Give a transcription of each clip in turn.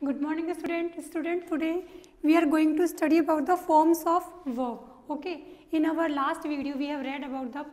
Good morning, student. Today we are going to study about the forms of verb. Okay. In our last video we have read about the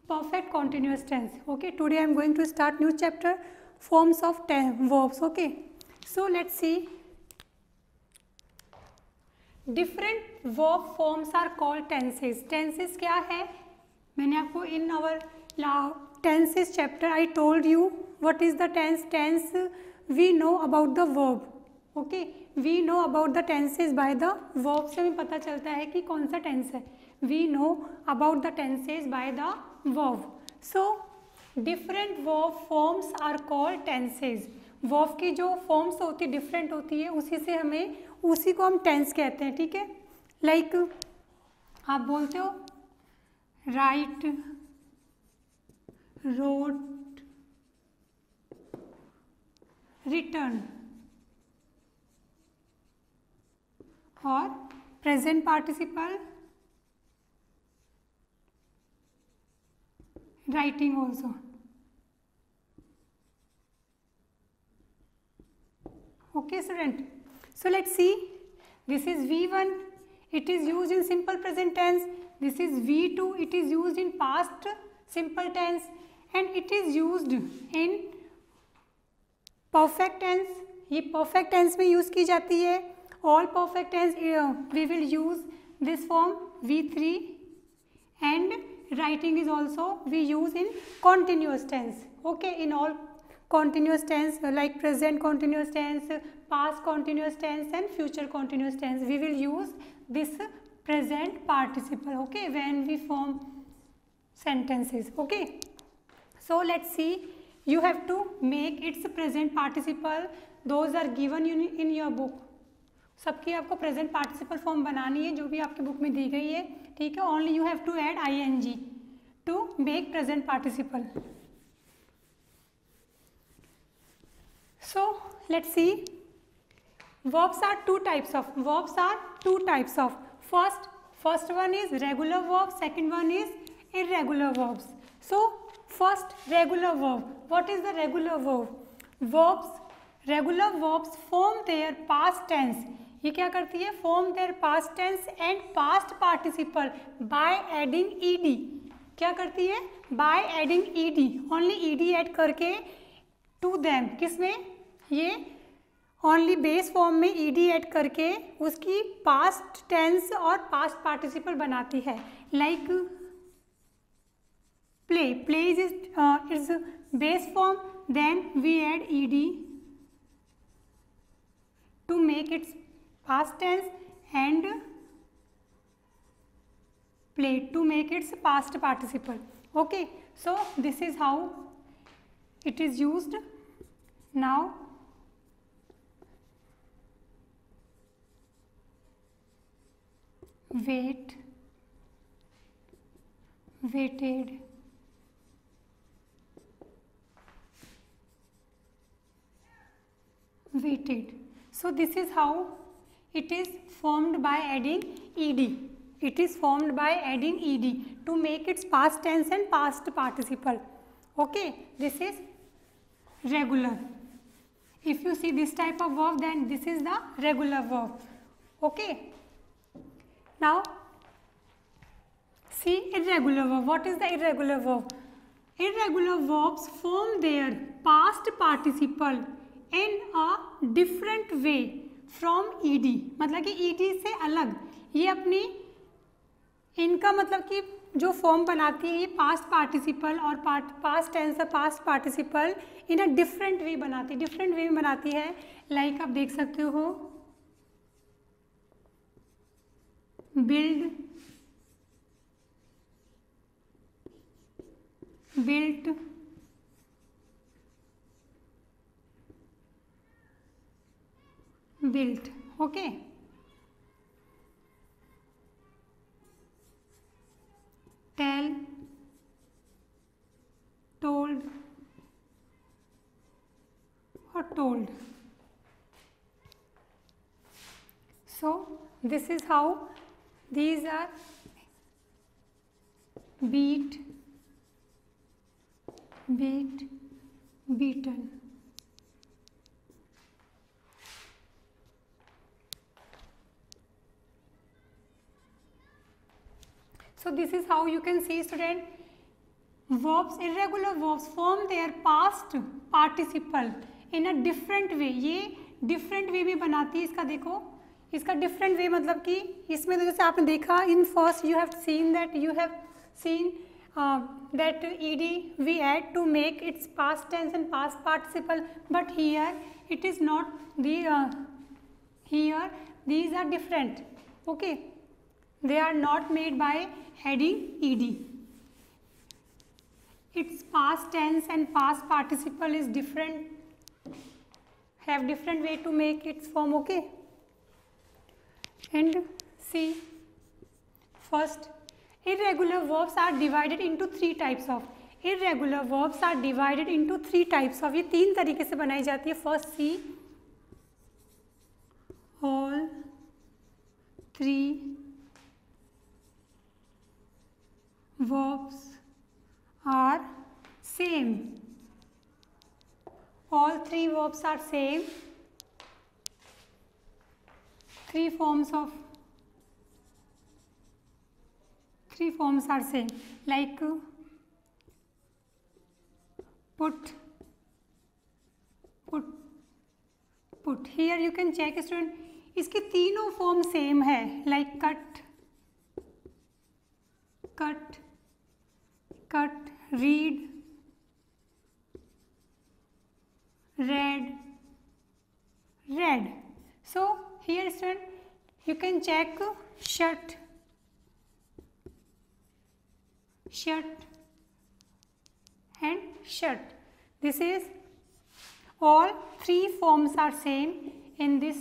perfect continuous tense. Okay. Today I am going to start new chapter, forms of verbs. Okay. So let's see. Different verb forms are called tenses. Tenses क्या है? मैंने आपको in our tenses chapter I told you what is the tense. Tense we know about the verb. Okay, we know about the tenses by the verb से हमें पता चलता है कि कौन सा tense है. We know about the tenses by the verb. So different verb forms are called tenses. verb की जो forms होती है different होती है, उसी को हम tense कहते हैं. ठीक है, like आप बोलते हो write, wrote, return और present participle writing also. Okay student, so let's see. This is V1, it is used in simple present tense. This is V2, it is used in past simple tense, and it is used in perfect tense. ये perfect tense में use की जाती है. All perfect tense we will use this form V3, and writing is also we use in continuous tense. Okay, in all continuous tense like present continuous tense, past continuous tense and future continuous tense, we will use this present participle. Okay, when we form sentences. Okay, so let's see. You have to make its present participle. Those are given in your book. सबकी आपको present participle form बनानी है जो भी आपकी book में दी गई है. ठीक है, only you have to add ing to make present participle. So let's see. Verbs are two types of. First one is regular verb, second one is irregular verbs. So first, regular verb. What is the regular verb? Regular verbs form their past tense. ये क्या करती है? Form their past tense and past participle by adding ed. क्या करती है? By adding ed. Only ed add करके to them. किसमें? ये only base form में ed add करके उसकी past tense और past participle बनाती है. Like play is base form, then we add ed to make its past tense and play to make its past participle. Okay, so this is how it is used. Now wait, waited, waited. So this is how it is formed by adding ed. It is formed by adding ed to make its past tense and past participle. Okay, this is regular. If you see this type of verb, then this is the regular verb. Okay, now see irregular verb. What is the irregular verb? Irregular verbs form their past participle in a different way from ed. मतलब कि ed से अलग ये अपनी इनका मतलब कि जो फॉर्म बनाती है ये पास्ट पार्टिसिपल और पास्ट टेंस और past participle in a different way बनाती है. डिफरेंट वे में बनाती है. लाइक आप देख सकते हो build, built, built. Okay, tell, told or told. So this is how these are beat, beat, beaten. So this is how you can see student, verbs, irregular verbs form their past participle in a different way. ये different way में बनाती है इसका, देखो इसका different way मतलब कि इसमें तो जैसे आपने देखा in first you have seen that ed we add to make its past tense and past participle, but here it is not the here these are different. Okay, they are not made by adding ed. Its past tense and past participle is different, have different way to make its form. Okay, and see, first, irregular verbs are divided into three types of. Irregular verbs are divided into three types of. ये तीन तरीके से बनाई जाती है. First, see, all three verbs are same. All three verbs are same. Three forms are same, like put. Here you can check student, इसकी तीनों form same है, like cut, read, read. So here student you can check shut and shut. This is all three forms are same in this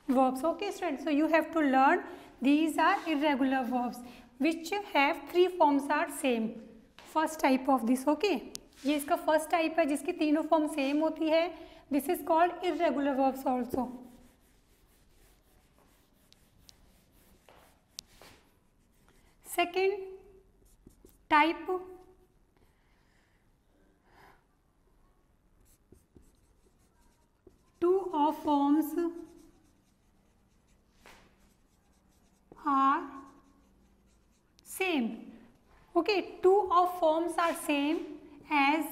verbs. Okay students, so you have to learn these are irregular verbs which have three forms are same. First type of this. Okay, ये इसका first type है जिसकी तीनों form same होती है. This is called irregular verbs also. Second type, two of forms are same. Okay, two of forms are same, as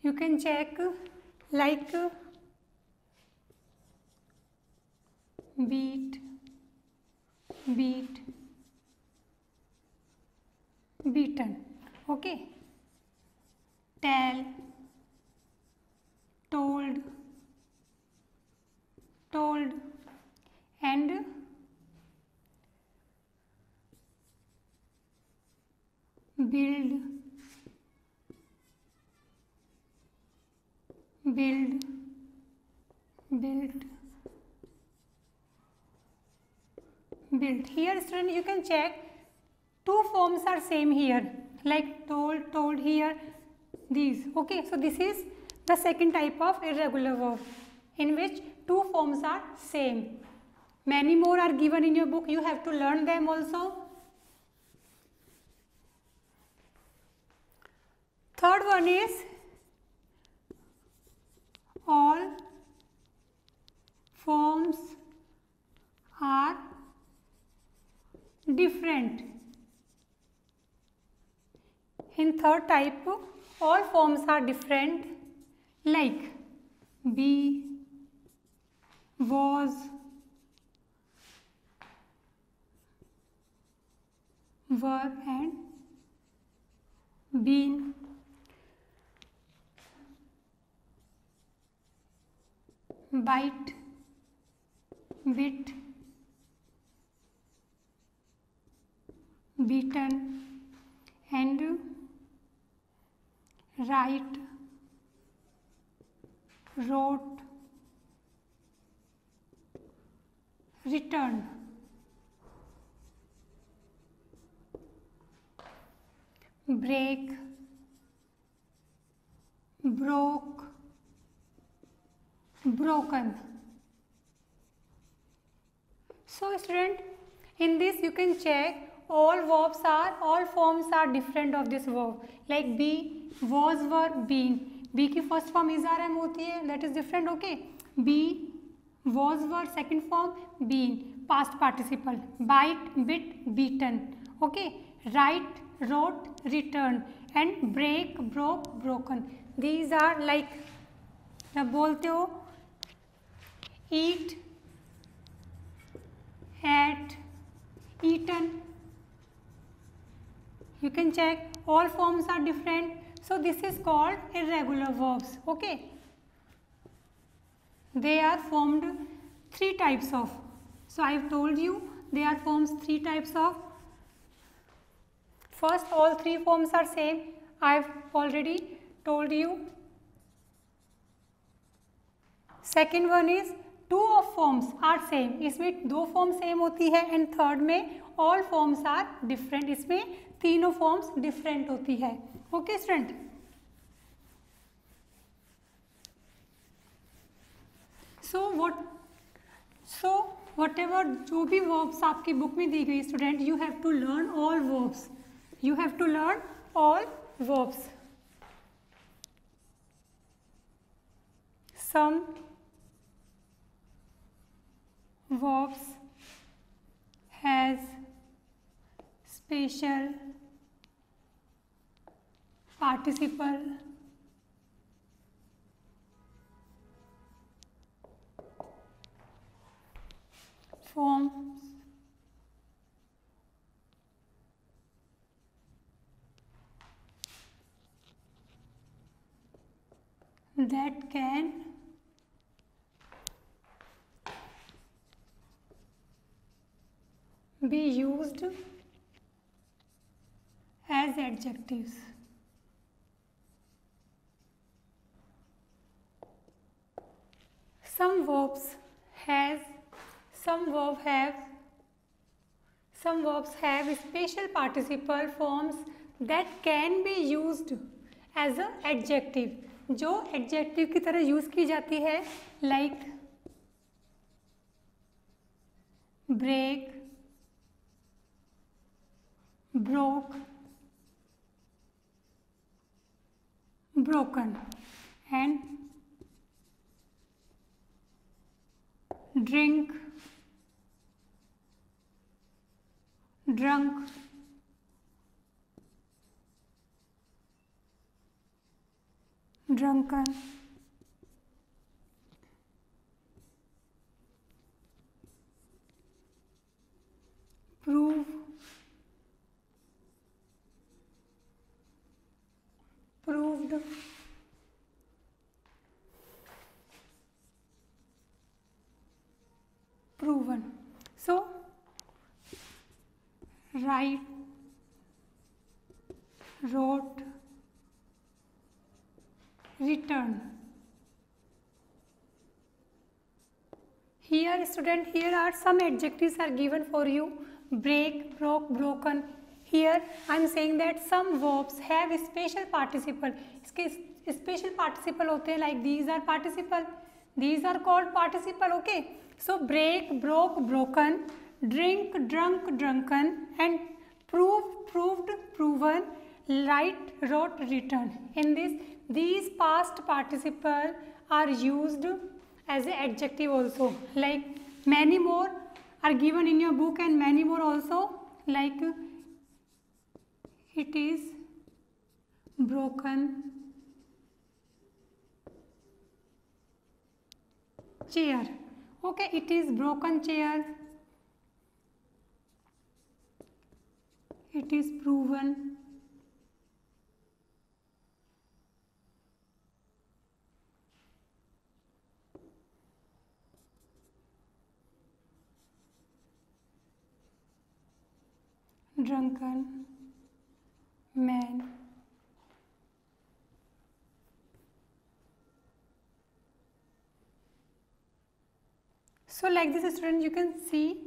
you can check, like beat, beaten. Okay, tell, told, and build, Here student you can check two forms are same here, like told here, these. Okay, so this is the second type of irregular verb in which two forms are same. Many more are given in your book, you have to learn them also. Third one is all forms are different. In third type, all forms are different, like be, was, were, and been. Bite, bit, beaten, and write, wrote, return. Break, broke, broken. So student, in this you can check all forms are different of this verb, like be, was, were, been. be की first form is rm होती है, that is different. Okay, be, was, were, second form been, past participle. Bite, bit, beaten. Okay, write, wrote, return, and break, broke, broken. These are like, जब बोलते हो eat, ate, eaten, you can check, all forms are different. So this is called irregular verbs. Okay, they are formed three types of. So I have told you they are forms three types of. First, all three forms are same. I have already told you. Second one is two of forms are same. इसमें दो form same होती है and third में all forms are different. इसमें तीनों forms different होती है. Okay student. So whatever जो भी verbs आपकी बुक में दी गई student, you have to learn all verbs. You have to learn all verbs. Some verbs has special participle forms that can be used as adjectives. Some verbs have special participle forms that can be used as a adjective. जो adjective की तरह use की जाती है, like break, broke, broken, and drink, drunk, drunken, prove, proved, proven. So write, wrote, return. Here student, here are some adjectives are given for you. Break, broke, broken. Here I am saying that some verbs have a special participle. इसके special participle होते हैं, like these are participle. These are called participle. Okay. So break, broke, broken, drink, drunk, drunken, and prove, proved, proven, write, wrote, return. In this, these past participle are used as an adjective also. Like many more are given in your book, and many more also, like it is broken chair. Okay, it is broken chair. It is proven. Drunken man. So like this student, you can see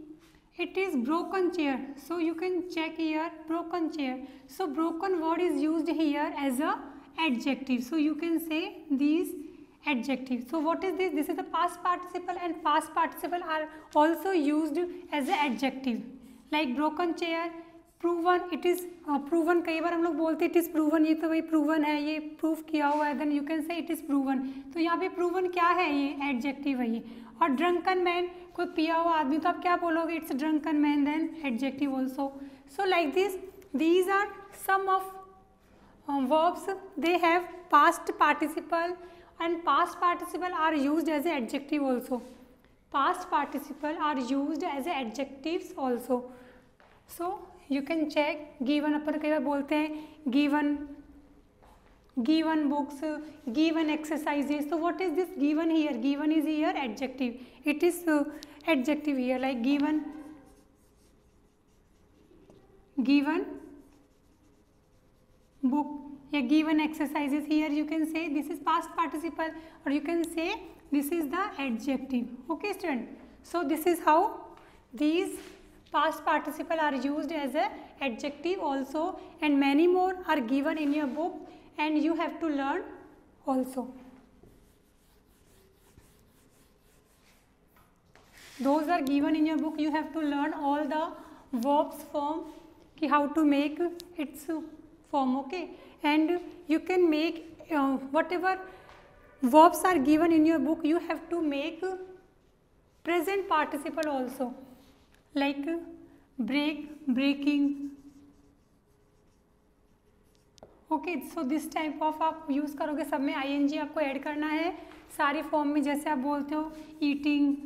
it is broken chair. So you can check here broken chair. So broken word is used here as a adjective. So you can say these adjectives. So what is this? This is the past participle, and past participle are also used as an adjective. Like broken chair, proven, it is proven. कई बार हम लोग बोलते it is proven, ये तो भाई proven है, ये proof किया हुआ है, then you can say it is proven. तो यहाँ पे proven क्या है? ये adjective है ये. और drunken man, कोई पिया हुआ आदमी, तो आप क्या बोलोगे? It's drunken man, then adjective also. So like this, these are some of verbs. They have past participle, and past participle are used as an adjective also. Past participle are used as adjectives also. So you can check. Given अपन कई बार बोलते हैं given, given books, given exercises. So what is this given here? Given is here adjective. It is adjective here, like given, given book, या given exercises. Here you can say this is past participle, or you can say this is the adjective. Okay student, so this is how these past participle are used as a adjective also, and many more are given in your book and you have to learn also. Those are given in your book. You have to learn all the verbs form, ki how to make its form. Okay, and you can make whatever verbs are given in your book, you have to make present participle also, like break, breaking. Okay, so this type of आप use करोगे, सब में ing आपको add करना है सारी form में, जैसे आप बोलते हो eating.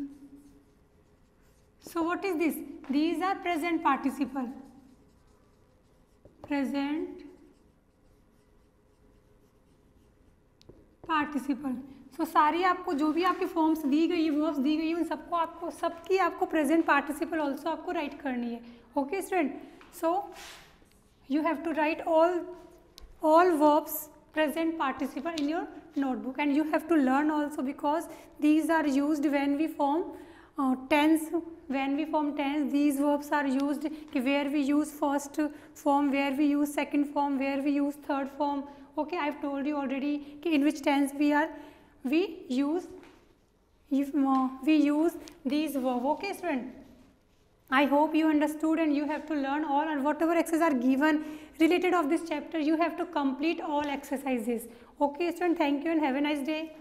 So what is this? These are present participle, present participle. So सारी आपको जो भी आपकी फॉर्म्स दी गई है, वर्ब्स दी गई है, उन सबको आपको सबकी आपको प्रेजेंट पार्टिसिपल ऑल्सो आपको राइट करनी है. Okay student, so you have to write all verbs present participle in your notebook, and you have to learn also, because these are used when we form tense. When we form tense, these verbs are used where we use first form, where we use second form, where we use third form. Okay, I have told you already in which tense we use these verbs. Okay student, I hope you understood, and you have to learn all, and whatever exercises are given related of this chapter, you have to complete all exercises. Okay student, thank you and have a nice day.